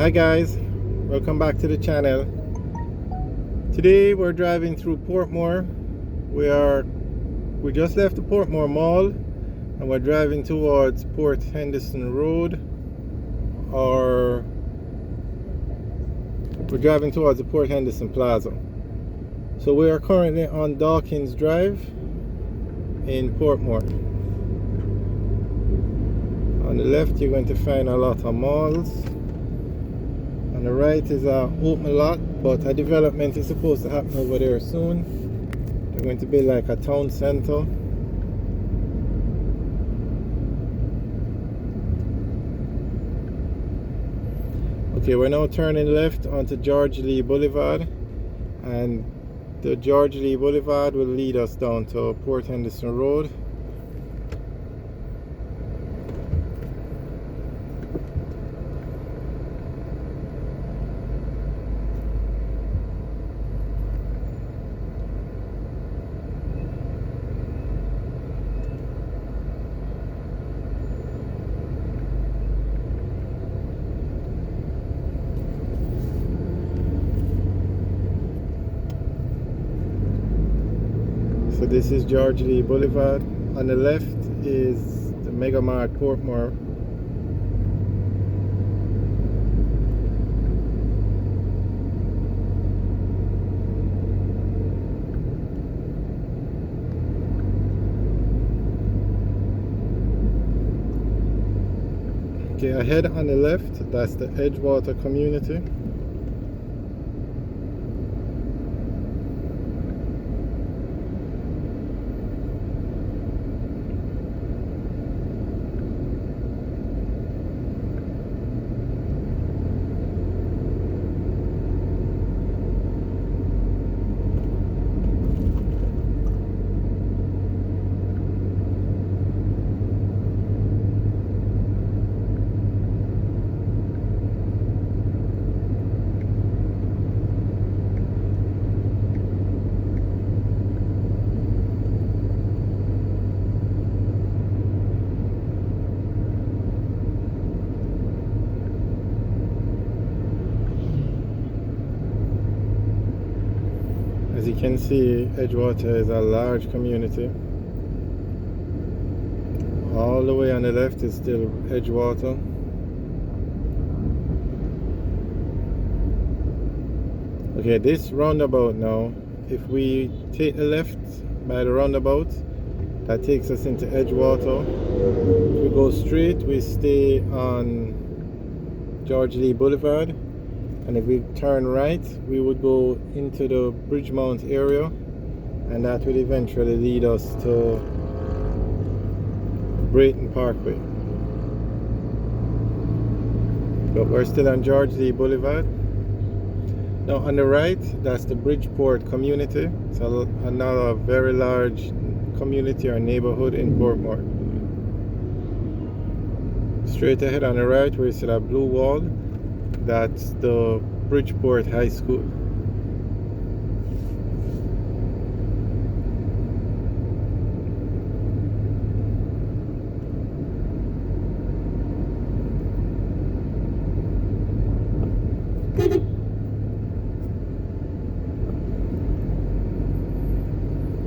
Hi guys, welcome back to the channel. Today we're driving through Portmore. We just left the Portmore Mall and we're driving towards Port Henderson Road, or we're driving towards the Port Henderson Plaza. So we are currently on Dawkins Drive in Portmore. On the left you're going to find a lot of malls. On the right is a open lot, but a development is supposed to happen over there soon. They're going to be like a town center. Okay, we're now turning left onto George Lee Boulevard, and the George Lee Boulevard will lead us down to Port Henderson Road. So this is George Lee Boulevard. On the left is the Mega Mart Portmore. Okay, ahead on the left, that's the Edgewater community. As you can see, Edgewater is a large community. All the way on the left is still Edgewater. Okay, this roundabout now, if we take the left by the roundabout, that takes us into Edgewater. If we go straight, we stay on George Lee Boulevard. And if we turn right, we would go into the Bridgemount area, and that will eventually lead us to Brayton Parkway. But we're still on George Lee Boulevard. Now on the right, that's the Bridgeport community. It's another very large community or neighborhood in Portmore. Straight ahead on the right, where you see that blue wall, that's the Bridgeport High School.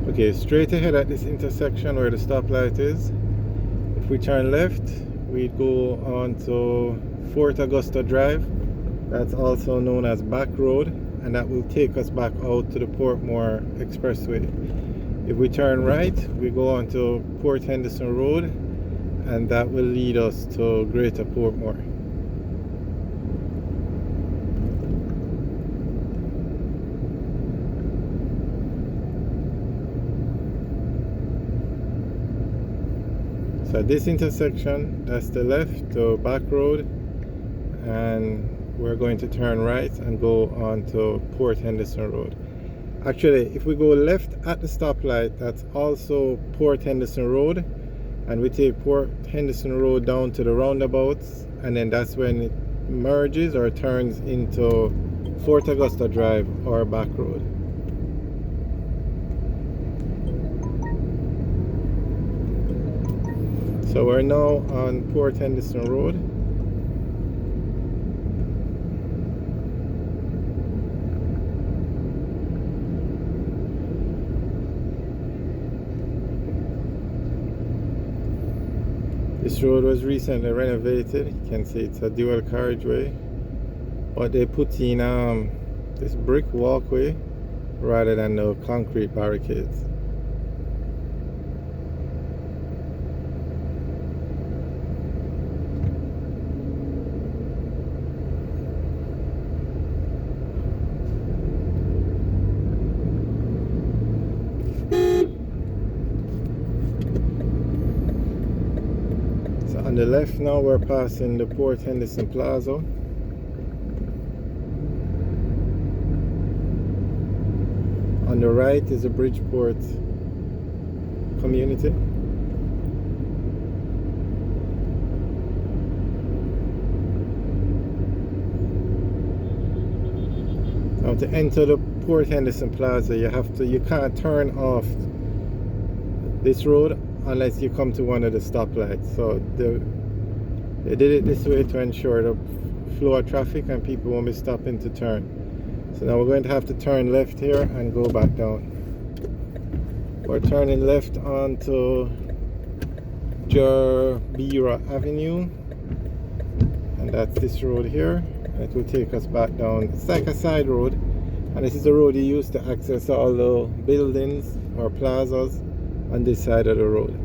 Okay, straight ahead at this intersection where the stoplight is, if we turn left, we'd go on to Fort Augusta Drive. That's also known as Back Road, and that will take us back out to the Portmore Expressway. If we turn right, we go on to Port Henderson Road, and that will lead us to Greater Portmore. So at this intersection, that's the left to Back Road, and we're going to turn right and go on to Port Henderson Road. Actually, if we go left at the stoplight, that's also Port Henderson Road, and we take Port Henderson Road down to the roundabouts, and then that's when it merges or turns into Fort Augusta Drive or Back Road. So we're now on Port Henderson Road. This road was recently renovated. You can see it's a dual carriageway, but they put in this brick walkway rather than the concrete barricades. On the left now we're passing the Port Henderson Plaza. On the right is the Bridgeport community. Now to enter the Port Henderson Plaza you can't turn off this road unless you come to one of the stoplights. So they did it this way to ensure the flow of traffic and people won't be stopping to turn. So now we're going to have to turn left here and go back down. We're turning left onto Jarbira Avenue, and that's this road here. It will take us back down. It's like a side road, and this is the road you use to access all the buildings or plazas on this side of the road.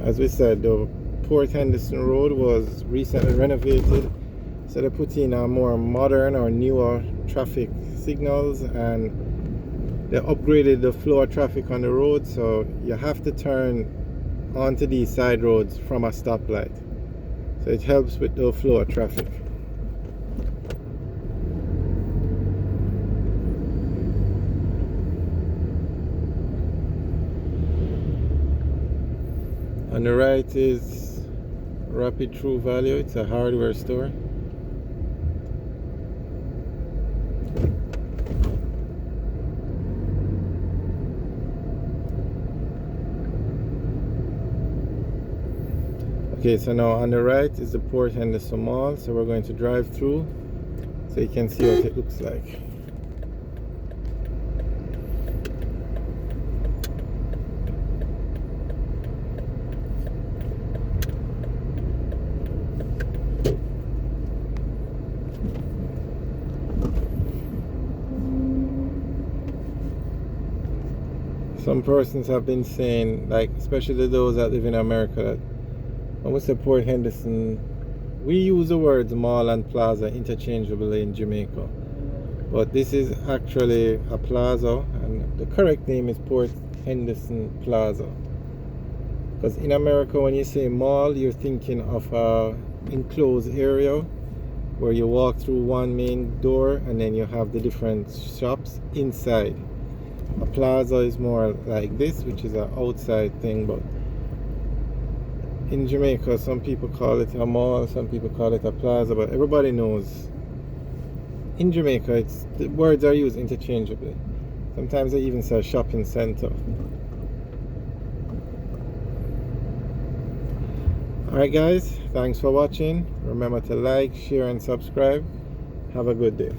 As we said, the Port Henderson Road was recently renovated, so they put in a more modern or newer traffic signals, and they upgraded the flow of traffic on the road, so you have to turn onto these side roads from a stoplight. So it helps with the flow of traffic. On the right is Rapid True Value. It's a hardware store. Okay, so now on the right is the Port Henderson Mall. So we're going to drive through so you can see what it looks like. Some persons have been saying, like especially those that live in America, that when we say Port Henderson, we use the words mall and plaza interchangeably in Jamaica, but this is actually a plaza, and the correct name is Port Henderson Plaza. Because in America, when you say mall, you're thinking of a enclosed area where you walk through one main door and then you have the different shops inside. A plaza is more like this, which is an outside thing, but in Jamaica some people call it a mall, some people call it a plaza, but everybody knows in Jamaica the words are used interchangeably. Sometimes they even say shopping center. Alright guys, thanks for watching. Remember to like, share and subscribe. Have a good day.